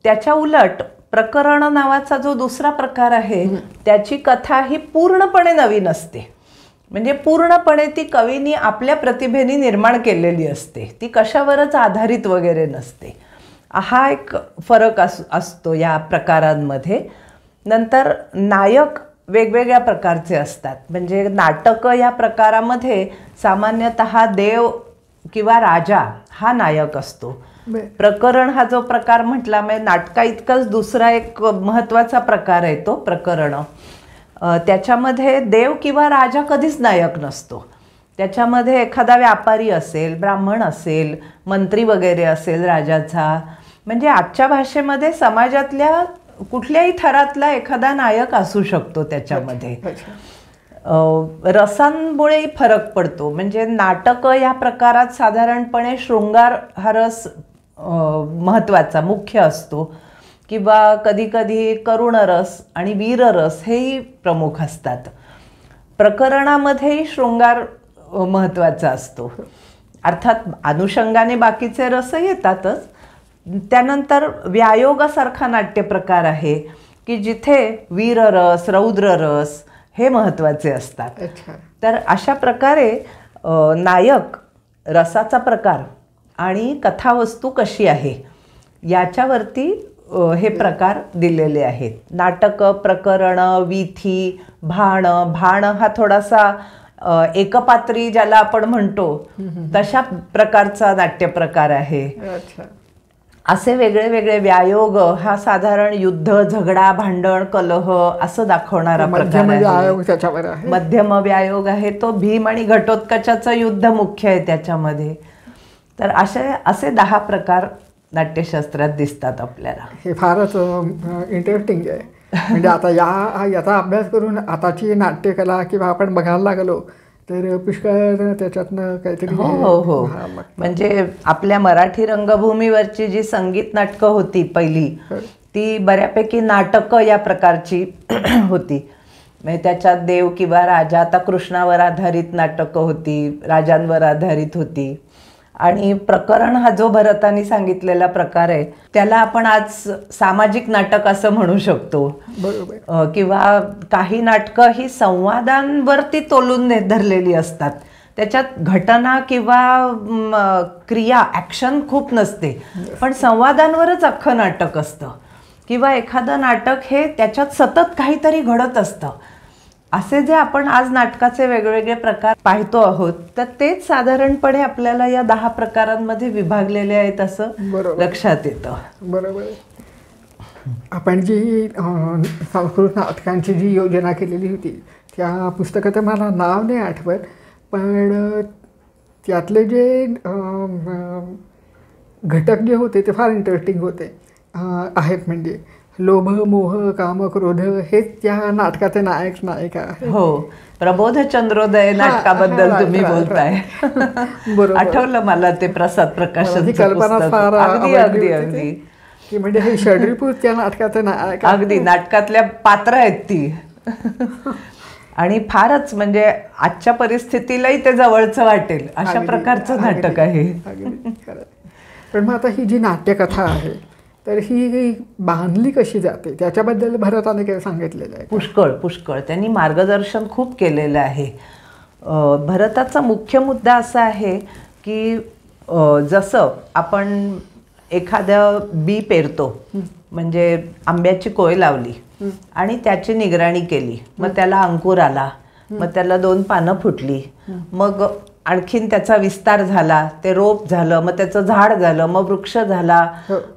त्याच्या उलट प्रकरण नावाचा जो दुसरा प्रकार आहे त्याची कथा ही पूर्णपणे नवीन असते. म्हणजे पूर्णपणे ती कवीनी आपल्या प्रतिभेने निर्माण केलेली असते, ती कशावरच आधारित वगैरे नसते. हा एक फरक असतो या प्रकारांमध्ये. नंतर नायक वेगवेगळ्या प्रकारचे असतात. म्हणजे नाटक या प्रकारामध्ये सामान्यतः देव किंवा राजा हा नायक असतो. प्रकरण हा जो प्रकार म्हटला, म्हणजे नाटका इतकाच दुसरा एक महत्त्वाचा प्रकार आहे तो प्रकरण. त्याच्यामध्ये देव किंवा राजा कधीच नायक नसतो. त्याच्यामध्ये एखादा व्यापारी असेल, ब्राह्मण असेल, मंत्री वगैरे असेल राजाचा. म्हणजे आजच्या भाषेमध्ये समाजातल्या कुठल्याही थरातला एखादा नायक असू शकतो त्याच्यामध्ये. रसांमुळेही फरक पडतो. म्हणजे नाटक या प्रकारात साधारणपणे शृंगार हा रस महत्त्वाचा मुख्य असतो किंवा कधीकधी करुण रस आणि वीर रस हेही प्रमुख असतात. प्रकरणामध्येही शृंगार महत्त्वाचा असतो. अर्थात अनुषंगाने बाकीचे रस येतातच. त्यानंतर व्यायोगासारखा नाट्यप्रकार आहे की जिथे वीररस, रौद्ररस हे महत्त्वाचे असतात. तर अशा प्रकारे नायक, रसाचा प्रकार आणि कथावस्तू कशी आहे याच्यावरती हे प्रकार दिलेले आहेत. नाटक, प्रकरण, वीथी, भाण. भाण हा थोडासा एकपात्री ज्याला आपण म्हणतो तशा प्रकारचा नाट्यप्रकार आहे. असे वेगळे वेगळे. व्यायोग हा साधारण युद्ध, झगडा, भांडण, कलह असं दाखवणारा प्रकार आहे. मध्यम व्यायोग आहे तो भीम आणि घटोत्कचाचं युद्ध मुख्य आहे त्याच्यामध्ये. तर असे 10 प्रकार नाट्यशास्त्रात दिसतात आपल्याला. हे फारच इंटरेस्टिंग आहे. म्हणजे आता याचा अभ्यास करून आताची नाट्यकला किंवा आपण बघायला लागलो तर पुष्कळ त्याच्यातनं काहीतरी. हो. म्हणजे आपल्या मराठी रंगभूमीवरची जी संगीत नाटकं होती पहिली ती बऱ्यापैकी नाटकं या प्रकारची होती. म्हणजे त्याच्यात देव किंवा राजा, आता कृष्णावर आधारित नाटकं होती, राजांवर आधारित होती. आणि प्रकरण हा जो भरतानी सांगितलेला प्रकार आहे त्याला आपण आज सामाजिक नाटक असं म्हणू शकतो. किंवा काही नाटकं ही संवादांवरती तोलून धरलेली असतात. त्याच्यात घटना किंवा क्रिया, ॲक्शन खूप नसते, पण संवादांवरच अख्खं नाटक असतं. किंवा एखादं नाटक हे त्याच्यात सतत काहीतरी घडत असतं. असे जे आपण आज नाटकाचे वेगवेगळे प्रकार पाहतो आहोत तर तेच साधारणपणे आपल्याला या 10 प्रकारांमध्ये विभागलेले आहेत असं लक्षात येतं. बरोबर. आपण जी संस्कृत नाटकांची जी योजना केलेली होती त्या पुस्तकाचं मला नाव नाही आठवत, पण त्यातले जे घटक जे होते ते फार इंटरेस्टिंग होते आहेत. म्हणजे लोभ, मोह, काम, क्रोध हेच त्या नाटकाचे नायक नायिका आहेत. हो, प्रबोध चंद्रोदय नाटकाबद्दल तुम्ही बोलताय. बरोबर, आठवलं मला ते प्रसाद प्रकाशन कल्पना फार अगदी अगदी अगदी की म्हणजे हे षड्रिपूत त्या नाटकाचे नायक अगदी नाटकातल्या पात्र आहेत ती. आणि फारच म्हणजे आजच्या परिस्थितीलाही ते जवळचं वाटेल अशा प्रकारचं नाटक आहे. पण मग आता ही जी नाट्यकथा आहे तर ही बांधली कशी जाते त्याच्याबद्दल भरताने काय सांगितलेलं आहे? पुष्कळ त्यांनी मार्गदर्शन खूप केलेलं आहे. भरताचा मुख्य मुद्दा असा आहे की जसं आपण एखादं बी पेरतो, म्हणजे आंब्याची कोय लावली आणि त्याची निगराणी केली, मग त्याला अंकुर आला, मग त्याला 2 पानं फुटली, मग आणखीन त्याचा विस्तार झाला, ते रोप झालं, मग त्याचं झाड झालं, मग वृक्ष झाला,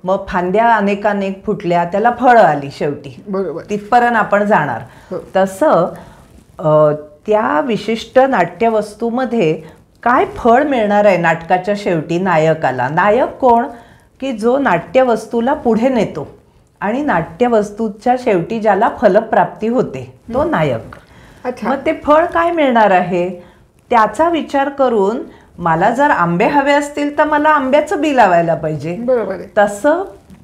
मग फांद्या अनेकानेक फुटल्या, त्याला फळं आली शेवटी. तिथपर्यंत आपण जाणार. तसं त्या विशिष्ट नाट्यवस्तूमध्ये काय फळ मिळणार आहे नाटकाच्या शेवटी नायकाला? नायक कोण? की जो नाट्यवस्तूला पुढे नेतो आणि नाट्यवस्तूच्या शेवटी ज्याला फलप्राप्ती होते तो नायक. मग ते फळ काय मिळणार आहे त्याचा विचार करून मला जर आंबे हवे असतील तर मला आंब्याचं बी लावायला पाहिजे. तसं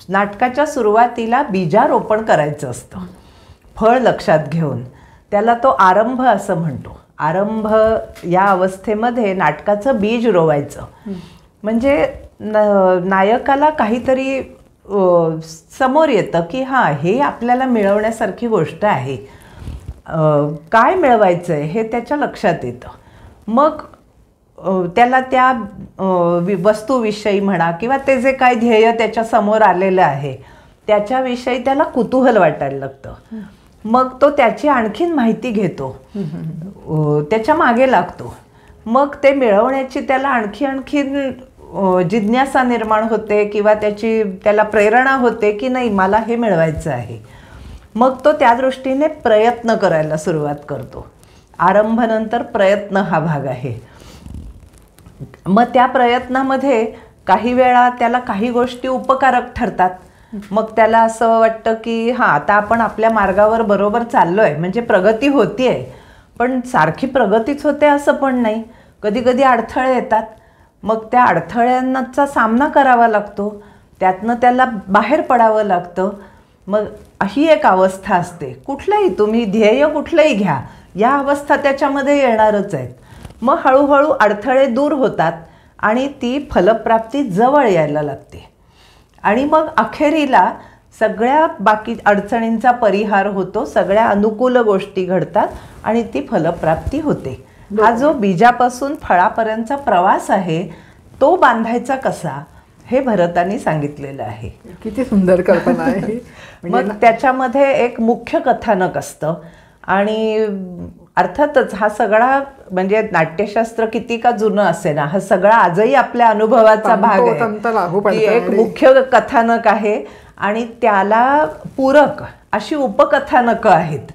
नाटकाच्या सुरुवातीला बीजारोपण करायचं असतं फळ लक्षात घेऊन. त्याला तो आरंभ असं म्हणतो. आरंभ या अवस्थेमध्ये नाटकाचं बीज रोवायचं. म्हणजे नायकाला काहीतरी समोर येतं की हां, हे आपल्याला मिळवण्यासारखी गोष्ट आहे. काय मिळवायचं आहे हे त्याच्या लक्षात येतं. मग त्याला त्या वस्तूविषयी म्हणा किंवा ते जे काय ध्येय त्याच्या समोर आलेलं आहे त्याच्याविषयी त्याला कुतूहल वाटायला लागतं. मग तो त्याची आणखीन माहिती घेतो, त्याच्या मागे लागतो. मग ते मिळवण्याची त्याला आणखीन जिज्ञासा निर्माण होते किंवा त्याला प्रेरणा होते की नाही मला हे मिळवायचं आहे. मग तो त्या दृष्टीने प्रयत्न करायला सुरुवात करतो. आरंभानंतर प्रयत्न हा भाग आहे. मग त्या प्रयत्नामध्ये काही वेळा त्याला काही गोष्टी उपकारक ठरतात. मग त्याला असं वाटतं की हां, आता आपण आपल्या मार्गावर बरोबर चाललो आहे, म्हणजे प्रगती होती आहे. पण सारखी प्रगतीच होते असं पण नाही, कधी कधी अडथळे येतात. मग त्या अडथळ्यांचा सामना करावा लागतो, त्यातनं त्याला बाहेर पडावं लागतं. मग ही एक अवस्था असते. कुठलंही तुम्ही ध्येय कुठलंही घ्या, या अवस्था त्याच्यामध्ये येणारच आहेत. मग हळूहळू अडथळे दूर होतात आणि ती फलप्राप्ती जवळ यायला लागते. आणि मग अखेरीला सगळ्या बाकी अडचणींचा परिहार होतो, सगळ्या अनुकूल गोष्टी घडतात आणि ती फलप्राप्ती होते. हा जो बीजापासून फळापर्यंतचा प्रवास आहे तो बांधायचा कसा हे भरतांनी सांगितलेलं आहे. किती सुंदर कल्पना आहे. मग त्याच्यामध्ये एक मुख्य कथानक असतं आणि अर्थातच हा सगळा म्हणजे नाट्यशास्त्र किती का जुनं असे ना, हा सगळा आजही आपल्या अनुभवाचा भाग आहे. ती एक मुख्य कथानक आहे आणि त्याला पूरक अशी उपकथानकं आहेत.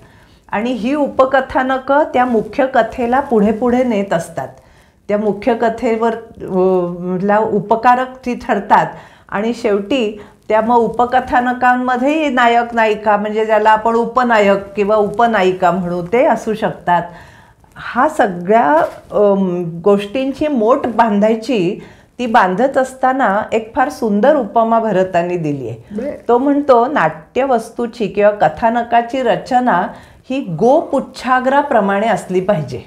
आणि ही उपकथानकं त्या मुख्य कथेला पुढे पुढे नेत असतात. त्या मुख्य कथेवर उपकारक ती ठरतात आणि शेवटी त्या मग उपकथानकांमध्येही नायक नायिका म्हणजे ज्याला आपण उपनायक किंवा उपनायिका म्हणू ते असू शकतात. हा सगळ्या गोष्टींची मोठ बांधायची, ती बांधत असताना एक फार सुंदर उपमा भरतांनी दिली आहे. तो म्हणतो नाट्यवस्तूची किंवा कथानकाची रचना ही गोपुच्छाग्राप्रमाणे असली पाहिजे.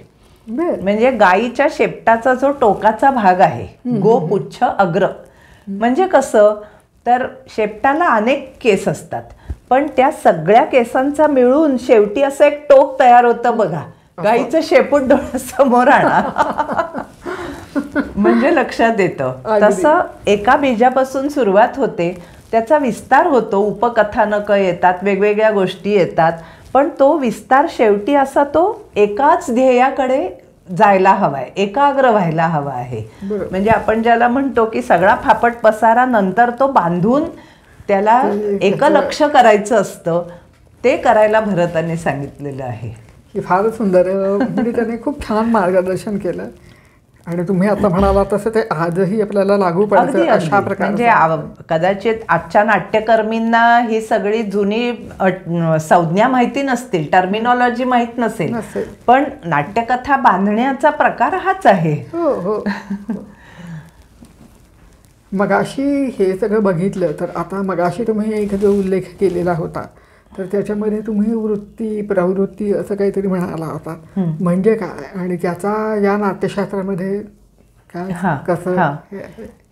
म्हणजे गायीच्या शेपटाचा जो टोकाचा भाग आहे गोपुच्छ अग्र, म्हणजे कसं तर शेपटाला अनेक केस असतात पण त्या सगळ्या केसांचा मिळून शेवटी असं एक टोक तयार होतं बघा. गायीचं शेपूट डोळ्यासमोर आणा म्हणजे लक्षात येतं. तसं एका बीजापासून सुरुवात होते त्याचा विस्तार होतो, उपकथानकं येतात, वेगवेगळ्या गोष्टी येतात, पण तो विस्तार शेवटी असा तो एकाच ध्येयाकडे जायला हवाय, एकाग्र व्हायला हवा आहे. म्हणजे आपण ज्याला म्हणतो की सगळा फापट पसारा नंतर तो बांधून त्याला एकलक्ष करायचं असतं, ते करायला भरताने सांगितलेलं आहे. ही फारच सुंदर म्हणजे त्याने खूप छान मार्गदर्शन केलं आणि तुम्ही आता म्हणाला तसं ते आजही आपल्याला लागू पडतं अशा प्रकारे. म्हणजे कदाचित आजच्या नाट्यकर्मींना ही सगळी जुनी संज्ञा माहिती नसतील, टर्मिनॉलॉजी माहीत नसेल, पण नाट्यकथा बांधण्याचा प्रकार हाच आहे. हो हो. मगाशी हे सगळं बघितलं तर आता मगाशी तुम्ही एक जो उल्लेख केलेला होता तर त्याच्यामध्ये तुम्ही वृत्ती प्रवृत्ती असं काहीतरी म्हणाला होता, म्हणजे काय आणि त्याचा या नाट्यशास्त्रामध्ये काय कसं?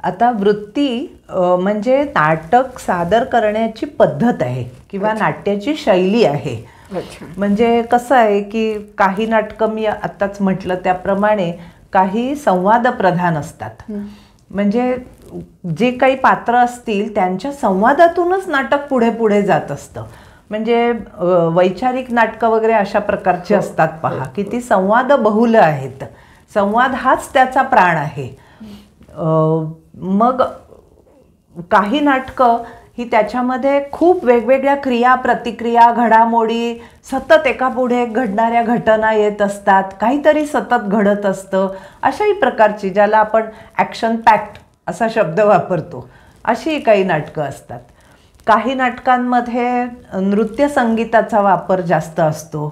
आता वृत्ती म्हणजे नाटक सादर करण्याची पद्धत आहे किंवा नाट्याची शैली आहे. म्हणजे कसं आहे की काही नाटकं मी आत्ताच म्हटलं त्याप्रमाणे काही संवाद प्रधान असतात. म्हणजे जे काही पात्र असतील त्यांच्या संवादातूनच नाटक पुढे पुढे जात असतं. म्हणजे वैचारिक नाटकं वगैरे अशा प्रकारची असतात पहा, की ती संवाद बहुल आहेत. संवाद हाच त्याचा प्राण आहे. मग काही नाटकं ही त्याच्यामध्ये खूप वेगवेगळ्या क्रिया प्रतिक्रिया घडामोडी सतत एकापुढे घडणाऱ्या घटना येत असतात, काहीतरी सतत घडत असतं, अशाही प्रकारची ज्याला आपण ॲक्शन पॅक्ट असा शब्द वापरतो अशी काही नाटकं असतात. काही नाटकांमध्ये नृत्य संगीताचा वापर जास्त असतो,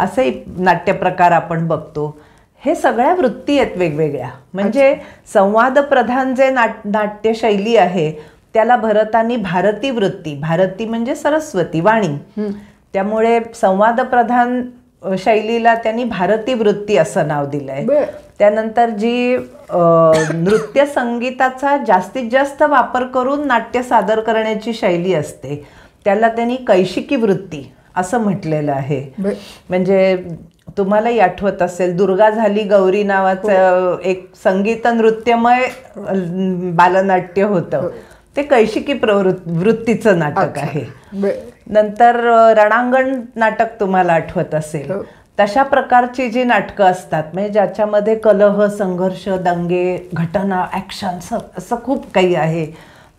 असे नाट्यप्रकार आपण बघतो. हे सगळ्या वृत्ती आहेत वेगवेगळ्या. म्हणजे संवादप्रधान जे नाट्यशैली आहे त्याला भरतांनी भारती वृत्ती, भारती म्हणजे सरस्वती वाणी, त्यामुळे संवादप्रधान शैलीला त्यांनी भारती वृत्ती असं नाव दिलंय. त्यानंतर जी नृत्य संगीताचा जास्तीत जास्त वापर करून नाट्य सादर करण्याची शैली असते त्याला त्यांनी कैशिकी वृत्ती असं म्हटलेलं आहे. म्हणजे तुम्हालाही आठवत असेल दुर्गा झाली गौरी नावाचं एक संगीत नृत्यमय बालनाट्य होतं, ते कैशिकी वृत्तीचं नाटक आहे. नंतर रणांगण नाटक तुम्हाला आठवत असेल, तशा प्रकारची जी नाटकं असतात म्हणजे ज्याच्यामध्ये कलह संघर्ष दंगे घटना ॲक्शन असं खूप काही आहे,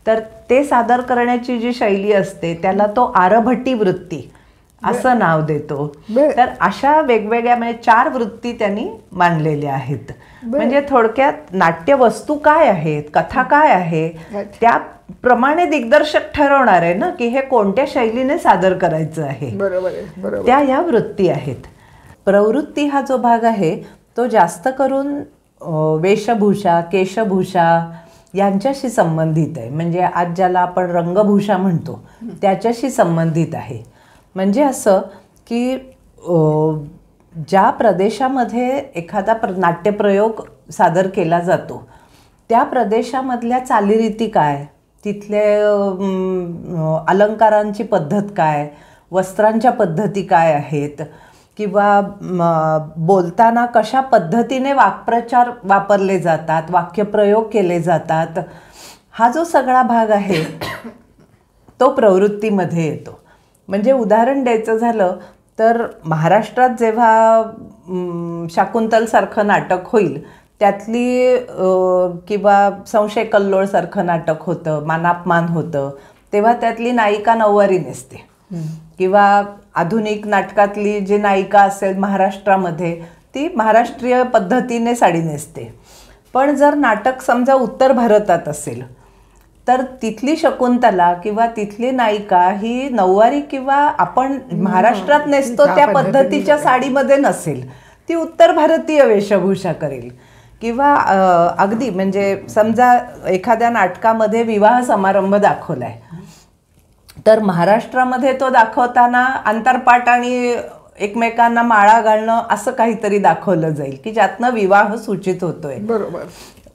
तर ते सादर करण्याची जी शैली असते त्याला तो आरभटी वृत्ती असं नाव देतो. तर अशा वेगवेगळ्या म्हणजे 4 वृत्ती त्यांनी मांडलेल्या आहेत. म्हणजे थोडक्यात नाट्यवस्तू काय आहेत, कथा काय आहे, त्याप्रमाणे दिग्दर्शक ठरवणार आहे ना की हे कोणत्या शैलीने सादर करायचं आहे. त्या ह्या वृत्ती आहेत. प्रवृत्ती हा जो भाग आहे तो जास्त करून वेशभूषा केशभूषा यांच्याशी संबंधित आहे. म्हणजे आज ज्याला आपण रंगभूषा म्हणतो त्याच्याशी संबंधित आहे. म्हणजे असं की ज्या प्रदेशामध्ये एखादा नाट्यप्रयोग सादर केला जातो त्या प्रदेशामधल्या चालीरीती काय, तिथले अलंकारांची पद्धत काय, वस्त्रांच्या पद्धती काय आहेत, किंवा बोलताना कशा पद्धतीने वाक्प्रचार वापरले जातात, वाक्यप्रयोग केले जातात, हा जो सगळा भाग आहे तो प्रवृत्तीमध्ये येतो. म्हणजे उदाहरण द्यायचं झालं तर महाराष्ट्रात जेव्हा शाकुंतलसारखं नाटक होईल त्यातली किंवा संशय कल्लोळसारखं नाटक होतं, मानापमान होतं, तेव्हा त्यातली नायिका नऊवारी नेसते. किंवा आधुनिक नाटकातली जी नायिका असेल महाराष्ट्रामध्ये ती महाराष्ट्रीय पद्धतीने साडी नेसते. पण जर नाटक समजा उत्तर भारतात असेल तर तिथली शकुंतला किंवा तिथली नायिका ही नऊवारी किंवा आपण महाराष्ट्रात नेसतो त्या पद्धतीच्या साडीमध्ये नसेल, ती उत्तर भारतीय वेशभूषा करेल. किंवा अगदी म्हणजे समजा एखाद्या नाटकामध्ये विवाह समारंभ दाखवला आहे तर महाराष्ट्रामध्ये तो दाखवताना अंतरपाट आणि एकमेकांना माळा घालणं असं काहीतरी दाखवलं जाईल की ज्यातनं विवाह सूचित होतोय. बरोबर.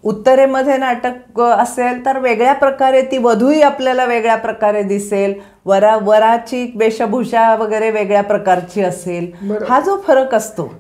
उत्तरेमध्ये नाटक असेल तर वेगळ्या प्रकारे ती वधूही आपल्याला वेगळ्या प्रकारे दिसेल, वराची वेशभूषा वगैरे वेगळ्या प्रकारची असेल. हा जो फरक असतो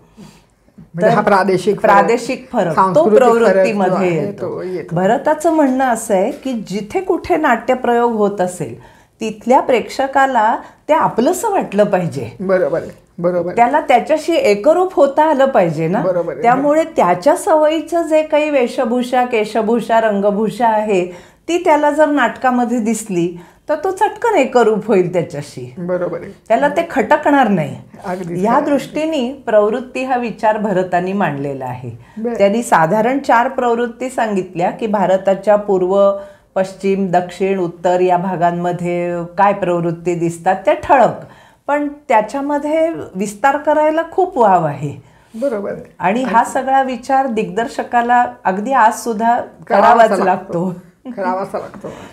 म्हणजे हा प्रादेशिक फरक तो सांस्कृतिक फरक जो प्रवृत्तीमध्ये आहे तो येतो. भरताचं म्हणणं असं आहे की जिथे कुठे नाट्यप्रयोग होत असेल तिथल्या प्रेक्षकाला ते आपलंसं वाटलं पाहिजे. बरोबर आहे, बरोबर आहे. त्याला त्याच्याशी एकरूप होता आलं पाहिजे ना. बरोबर आहे. त्यामुळे त्याच्या सवयीचं जे काही वेशभूषा, केशभूषा, रंगभूषा आहे ती त्याला जर नाटकामध्ये दिसली तर तो चटकन एकरूप होईल त्याच्याशी. बरोबर आहे. त्याला ते खटकणार नाही. अगदी या दृष्टीने प्रवृत्ती हा विचार भरतांनी मांडलेला आहे. त्यांनी साधारण 4 प्रवृत्ती सांगितल्या की भारताच्या पूर्व, पश्चिम, दक्षिण, उत्तर या भागांमध्ये काय प्रवृत्ती दिसतात त्या ठळक, पण त्याच्यामध्ये विस्तार करायला खूप वाव आहे. बरोबर आहे. आणि हा सगळा विचार दिग्दर्शकाला अगदी आज सुद्धा करावाच लागतो.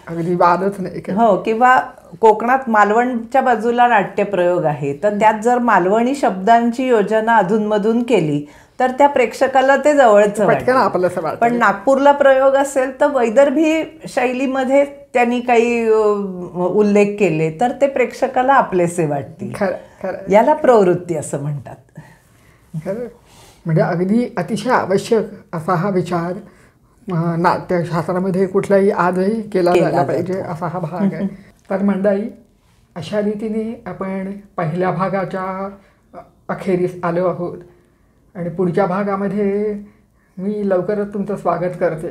अगदी वादच नाही. हो, किंवा कोकणात मालवणच्या बाजूला नाट्यप्रयोग आहे तर त्यात जर मालवणी शब्दांची योजना अधूनमधून केली तर त्या प्रेक्षकाला ते जवळचं वाटतं. पण नागपूरला प्रयोग असेल तर वैदर्भी शैलीमध्ये त्यांनी काही उल्लेख केले तर ते प्रेक्षकाला आपलेसे वाटतील. याला प्रवृत्ती असं म्हणतात. म्हणजे अगदी अतिशय आवश्यक असा हा विचार नाट्यशास्त्रामध्ये कुठलाही आजही केला जायला पाहिजे असा हा भाग आहे. तर मंडळी, अशा रीतीने आपण पहिल्या भागाच्या अखेरीस आलो आहोत आणि पुढच्या भागामध्ये मी लवकरच तुमचं स्वागत करते.